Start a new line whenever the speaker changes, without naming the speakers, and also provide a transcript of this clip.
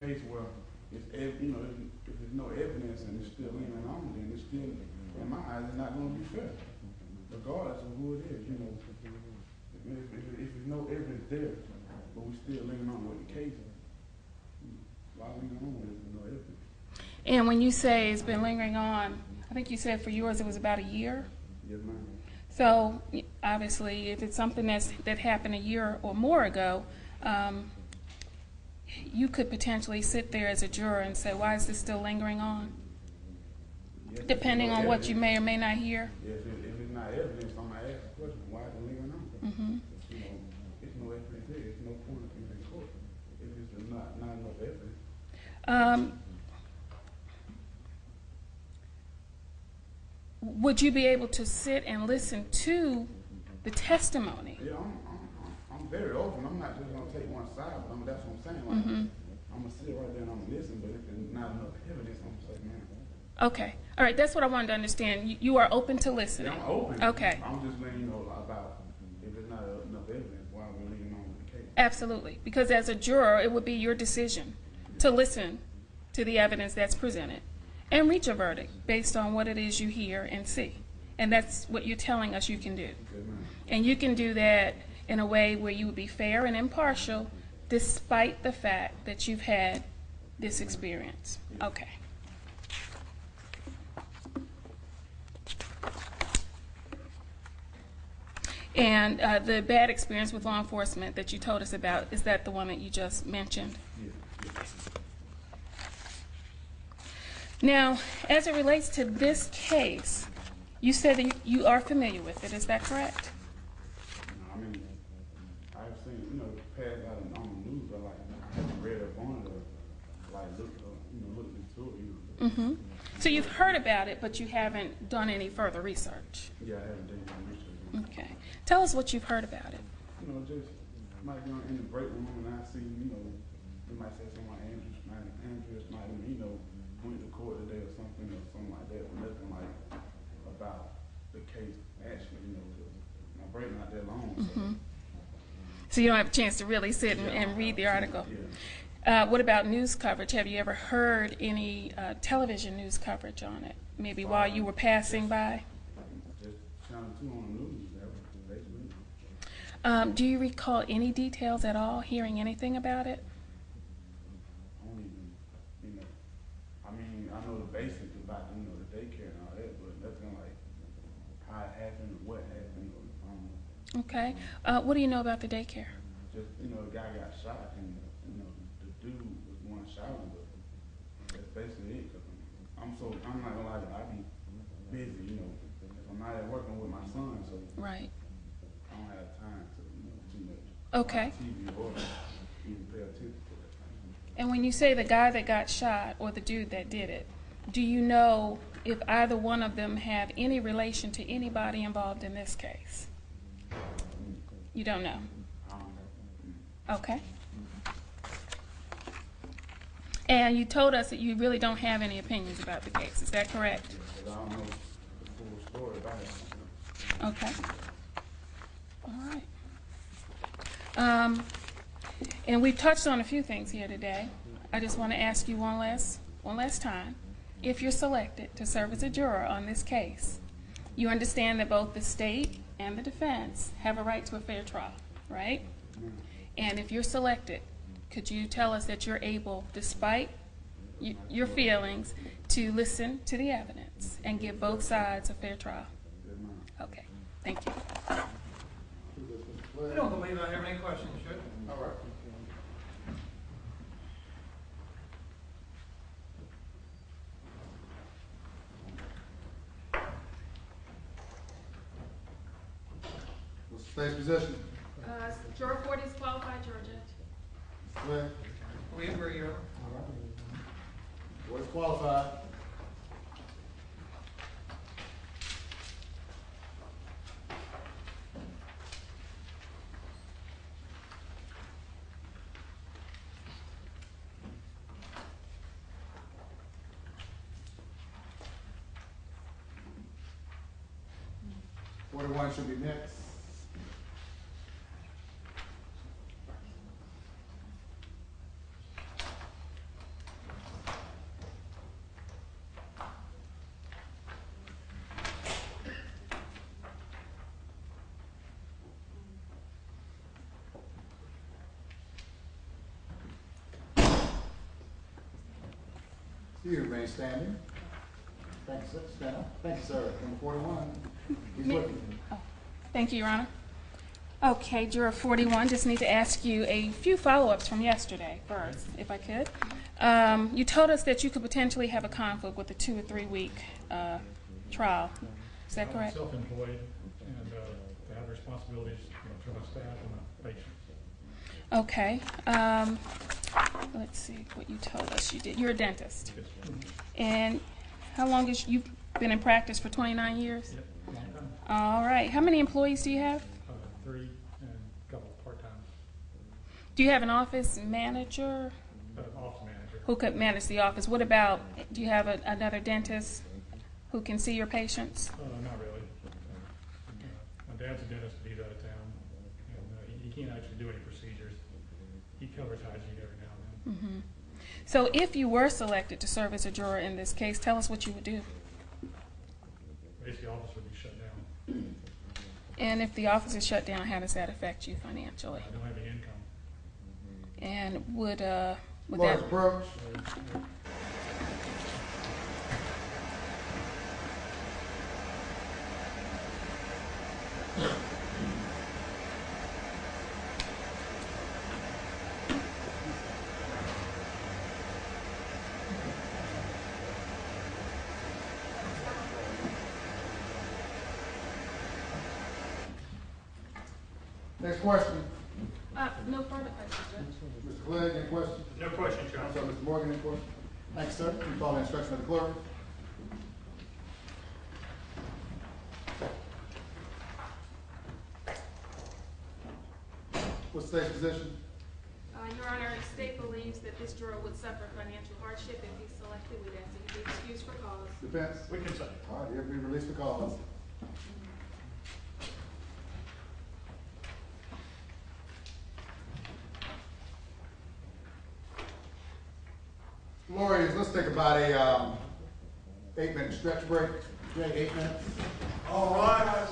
case where if there's no evidence and it's still leaning on, then it's still, in my eyes, it's not going to be fair, regardless of who it is. If there's no evidence there, but we still leaning on with the case, why leaning on with it if there's no evidence?
And when you say it's been lingering on, I think you said for yours it was about a year.
Yes, ma'am.
So obviously, if it's something that happened a year or more ago, you could potentially sit there as a juror and say, why is this still lingering on?
Yes,
Depending on what you may or may not hear.
Yes, if it's not evidence, I'm going to ask the question, why is it lingering on?
Mm-hmm.
It's no evidence there. It's no point of being in court if it's not enough evidence.
Would you be able to sit and listen to the testimony?
Yeah, I'm very open. I'm not just gonna take one side, but that's what I'm saying. Like, I'm gonna sit right there and I'm gonna listen, but if there's not enough evidence, I'm gonna say, man.
Okay. All right. That's what I wanted to understand. You are open to listening.
Yeah, I'm open.
Okay.
I'm just letting you know about if there's not enough evidence, why we're leaning on with the case.
Absolutely. Because as a juror, it would be your decision to listen to the evidence that's presented and reach a verdict based on what it is you hear and see. And that's what you're telling us you can do. And you can do that in a way where you would be fair and impartial despite the fact that you've had this experience. Okay. And the bad experience with law enforcement that you told us about, is that the one that you just mentioned? Now, as it relates to this case, you said that you are familiar with it. Is that correct?
I mean, I've seen, past out on the news, but I haven't read up on it or looked into it.
Mm-hmm. So you've heard about it, but you haven't done any further research.
Yeah, I haven't done any research.
Okay. Tell us what you've heard about it.
Just might be in the break room and I see, they might say someone Andrea Sneiderman, went to court today or something like that, but nothing like about the case actually, my break not that long.
Mm-hmm. So you don't have a chance to really sit and read the article. Yeah. What about news coverage? Have you ever heard any television news coverage on it? Maybe while you were passing by?
Just Channel 2 on the news. Basically.
Do you recall any details at all, hearing anything about it?
I know the basics about, the daycare and all that, but nothing like how it happened or what happened.
Okay. What do you know about the daycare?
Just, the guy got shot and, the dude was the one shouting, but that's basically it. Cause I'm not gonna lie to you, I be busy, if I'm not at working with my son, so
right.
I don't have time to, too much.
Okay.
TV or even pay attention to that.
And when you say the guy that got shot or the dude that did it, do you know if either one of them have any relation to anybody involved in this case? You don't know? Okay. And you told us that you really don't have any opinions about the case. Is that correct?
I don't know the full story about it.
Okay. All right. And we've touched on a few things here today. I just want to ask you one last time. If you're selected to serve as a juror on this case, you understand that both the state and the defense have a right to a fair trial, right? And if you're selected, could you tell us that you're able, despite your feelings, to listen to the evidence and give both sides a fair trial? Okay. Thank you.
I don't believe I have any questions, should?
All right.
What's the state's position?
Juror 40 is qualified, juror judge.
Swear.
We agree, Your Honor.
What's qualified? One should be next. You remain standing. Thank you, sir. Stand up. Thank you, sir. Number 41. He's looking.
Thank you, Your Honor. Okay, Juror 41, just need to ask you a few follow-ups from yesterday first, if I could. You told us that you could potentially have a conflict with a 2 or 3 week trial. Is that correct?
I'm self-employed and I have responsibilities for my staff and my patients.
Okay. Let's see what you told us you did. You're a dentist.
Yes.
And how long has you've been in practice for 29 years?
Yep, long time.
All right. How many employees do you have?
3 and a couple part-time.
Do you have an office manager
Office manager.
who could manage the office? What about, do you have another dentist who can see your patients?
Not really. My dad's a dentist, but he's out of town. And he can't actually do any procedures. He covers hygiene every now and then.
So if you were selected to serve as a juror in this case, tell us what you would do.
Basically, the office would be shut down.
And if the office is shut down, how does that affect you financially?
I don't have any income.
And would
Lawyer's
that...
approach. Next question.
No further questions, Judge.
Mr. Clegg, any questions?
No questions, Your
I'm
Honor.
sorry, Mr. Morgan, any questions? Thank you, sir. Can you follow the instruction of the clerk? What's the state's position?
Your Honor, the state believes that this juror would suffer financial hardship if he's selected. We'd ask that he be excused for cause.
Defense?
We can say.
All right, he'll be released for cause. Lawyers, let's take about a 8-minute stretch break. Jay, 8 minutes.
All right.